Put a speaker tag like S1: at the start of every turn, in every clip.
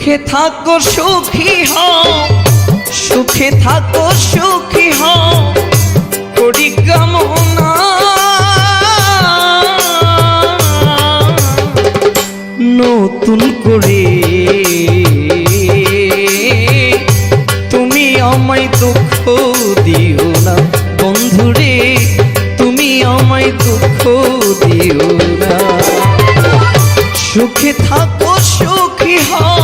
S1: সুখে থাকো সুখী হও, সুখে থাকো সুখী হও করি কামনা। নতুন করে তুমি আমায় দুঃখ দিও না বন্ধুরে, তুমি আমায় দুঃখ দিও না। সুখে থাকো সুখী হও,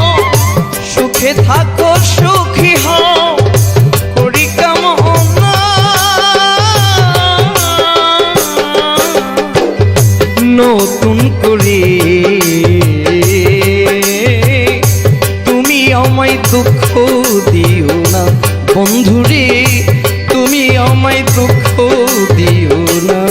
S1: সুখে থাকো সুখী হও করি কামনা। নতুন করে তুমি আমায় দুঃখ দিও না বন্ধুরে, তুমি আমায় দুঃখ দিও না।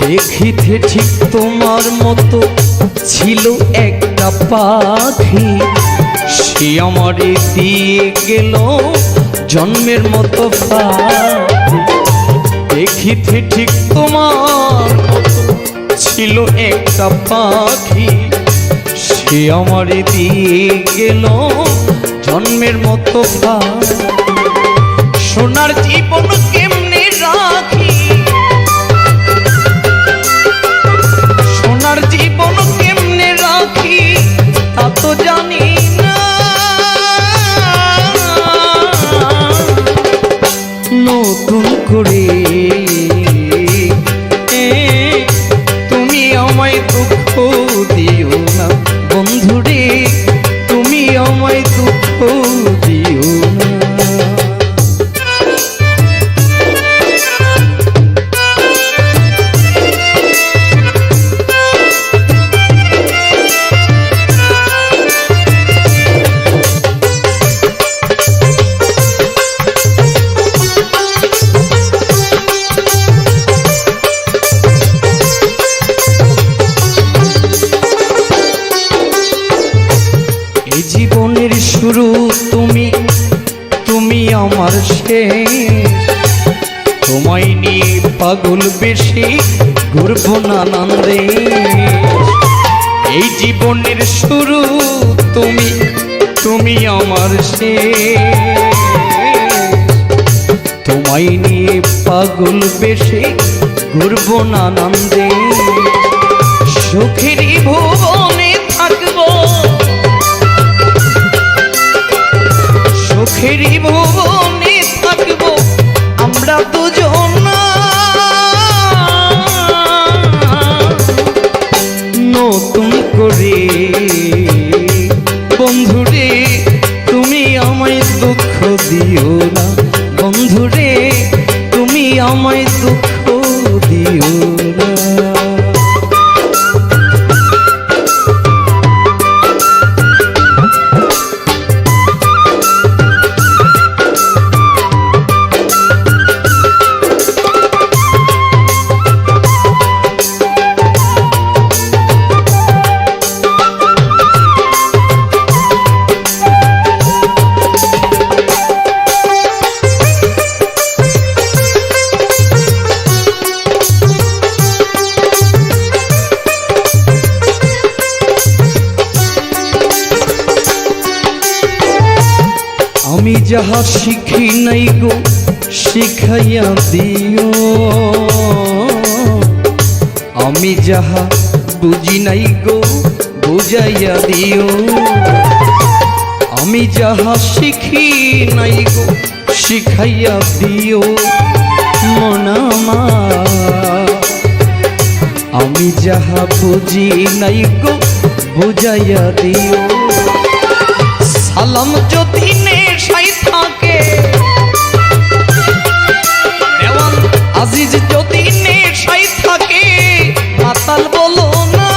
S1: দেখিতে ঠিক তোমার মতো ছিল একটা পাখি, সে আমারে দিয়ে গেল জন্মের মতো পাখি। দেখিতে ঠিক তোমার মতো ছিল একটা পাখি, সে আমারে দিয়ে গেল জন্মের মতো পাখি। সোনার জীবন কেমনে রাখি, সোনার জীবন কেমনে রাখি তা তো জানি না। নতুন করে তুমি আমায় দুঃখ দিও না বন্ধুরে, তুমি আমায় দুঃখ দিও না। জীবনের শুরু তুমি, তুমি আমার শেষ। তোমায় নিয়ে পাগল বেশি ঘুরবো নানান্দে। এই জীবনের শুরু তুমি, তুমি আমার শেষ। তোমায় নিয়ে পাগল বেশি ঘুরবো নানান্দে। সুখেরই ভুবনে থাকবো, সুখেরই ভুবনে থাকবো আমরা দুজন। নতুন করে বন্ধুরে তুমি আমায় দুঃখ দিও না বন্ধুরে, তুমি আমায় দুঃখ দিও না। আমি যাহা শিখি নাই গো শিখাইয়া দিও, আমি যাহা বুঝি নাই গো বুঝাইয়া দিও। আমি যাহা শিখি নাই গো শিখাইয়া দিও মন আমার। আমি যাহা বুঝি নাই গো বুঝাইয়া দিও। সালাম যদি নেশায় থাকে, দেওয়ান আজিজ যদি নেশায় থাকে, মাতাল বলো না।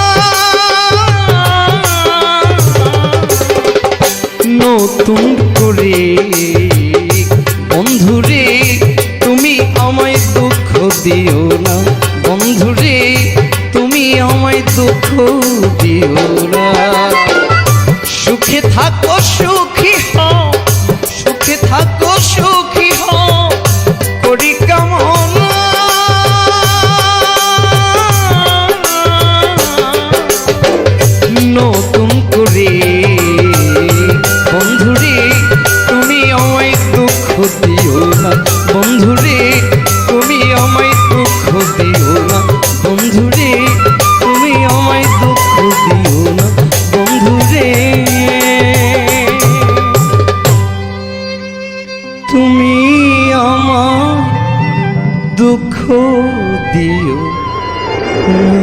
S1: সুখী হও করি কামনা। নতুন করে বন্ধুরে তুমি আমায় দুঃখ দিও না, বন্ধুরে তুমি আমায় দুঃখ দিও না, বন্ধুরে তুমি আমায় দুঃখ দিও না, বন্ধুরে তুমি আমায় দুঃখ দিও না।